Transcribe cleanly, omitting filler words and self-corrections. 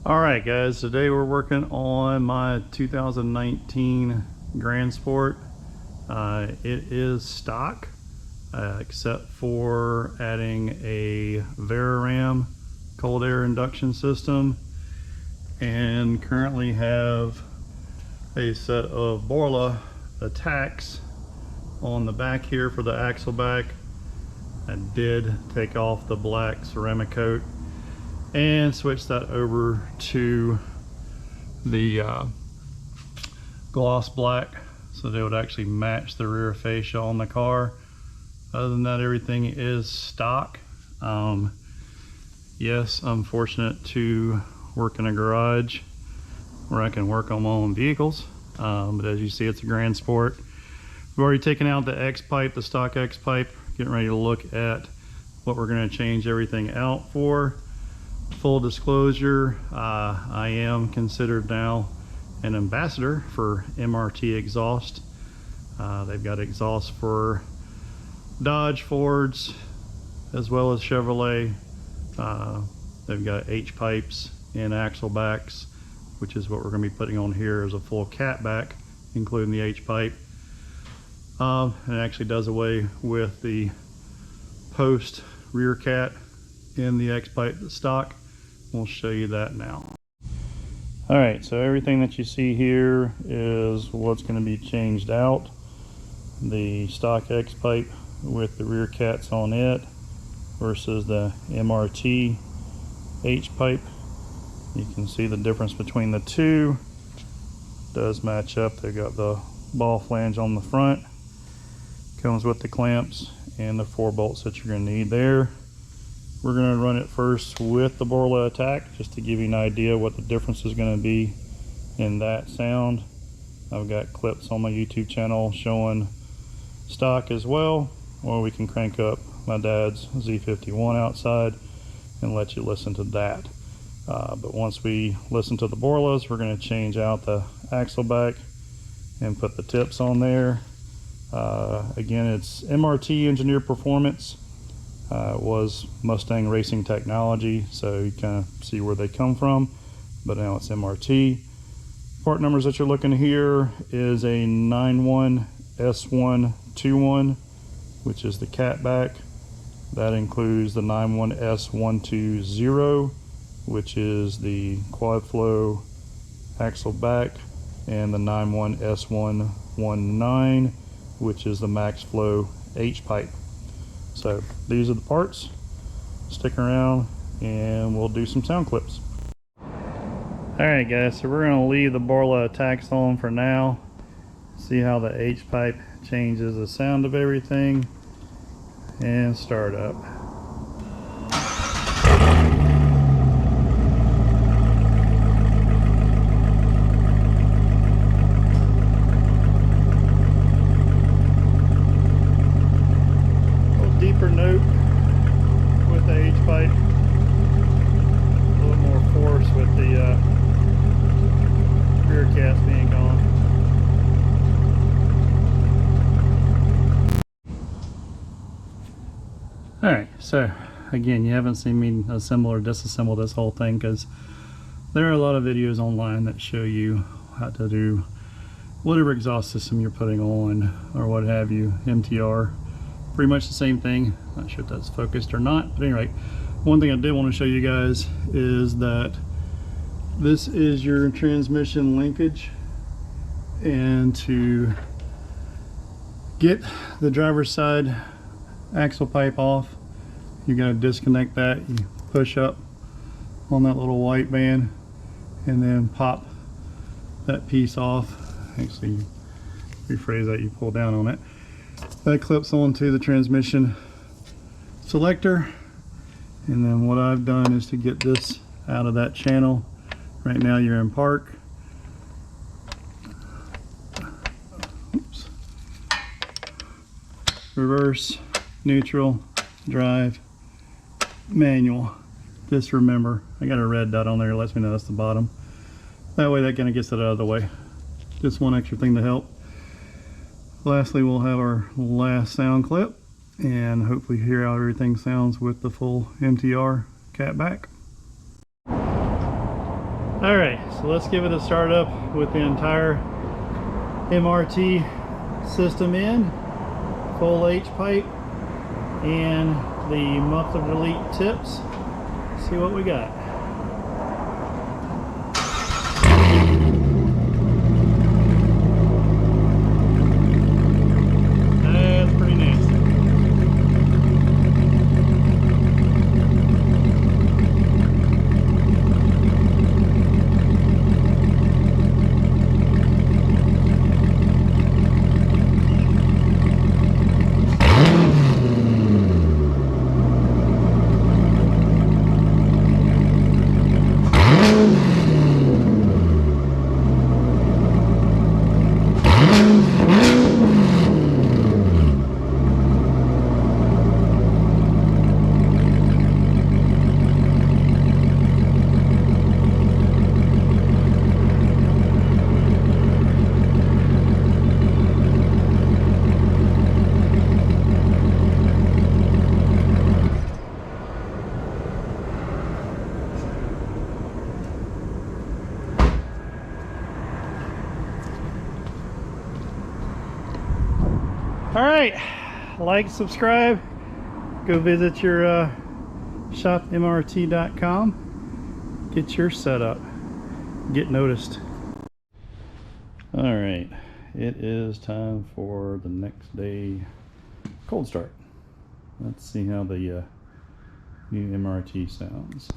Alright guys, today we're working on my 2019 Grand Sport. It is stock, except for adding a Veraram cold air induction system, and currently have a set of Borla Ataks on the back here for the axle back. I did take off the black ceramic coat and switch that over to the gloss black so they would actually match the rear fascia on the car. Other than that, everything is stock. Yes, I'm fortunate to work in a garage where I can work on my own vehicles, but as you see, it's a Grand Sport. We've already taken out the X-Pipe, the stock X-Pipe, getting ready to look at what we're going to change everything out for. Full disclosure, I am considered now an ambassador for MRT Exhaust. They've got exhaust for Dodge, Fords, as well as Chevrolet. They've got H-pipes and axle backs, which is what we're going to be putting on here as a full cat back, including the H-pipe. And it actually does away with the post rear cat in the X-pipe stock. We'll show you that now. Alright, so everything that you see here is what's going to be changed out. The stock X-pipe with the rear cats on it versus the MRT H-pipe. You can see the difference between the two. It does match up. They've got the ball flange on the front. Comes with the clamps and the 4 bolts that you're going to need there. We're going to run it first with the Borla Atak, just to give you an idea what the difference is going to be in that sound. I've got clips on my YouTube channel showing stock as well, or we can crank up my dad's Z51 outside and let you listen to that. But once we listen to the Borlas, we're going to change out the axle back and put the tips on there. Again, it's MRT Engineered Performance. It was Mustang Racing Technology, so you kind of see where they come from, but now it's MRT. Part numbers that you're looking here is a 91S121, which is the cat back. That includes the 91S120, which is the quad flow axle back, and the 91S119, which is the max flow H-pipe. So these are the parts. Stick around and we'll do some sound clips. Alright guys, so we're going to leave the Borla Ataks on for now. See how the H-pipe changes the sound of everything, and start up. Deeper note with the H-pipe, a little more force with the rear cats being gone. Alright, so again, you haven't seen me assemble or disassemble this whole thing, because there are a lot of videos online that show you how to do whatever exhaust system you're putting on or what have you. MTR, pretty much the same thing. Not sure if that's focused or not, but anyway, one thing I did want to show you guys is that this is your transmission linkage, and to get the driver's side axle pipe off, you got to disconnect that. You push up on that little white band and then pop that piece off. Actually, rephrase that, you pull down on it. That clips onto the transmission selector, and then what I've done is to get this out of that channel. Right now you're in park. Oops. Reverse, neutral, drive, manual. Just remember, I got a red dot on there that lets me know that's the bottom. That way that kind of gets it out of the way. Just one extra thing to help. Lastly, we'll have our last sound clip and hopefully hear how everything sounds with the full MTR cat back. All right, so let's give it a start up with the entire MRT system in, full H-pipe, and the muffler delete tips. See what we got. That's pretty nasty. All right, like, subscribe, go visit your shopmrt.com, get your setup, get noticed. All right, it is time for the next day cold start. Let's see how the new MRT sounds.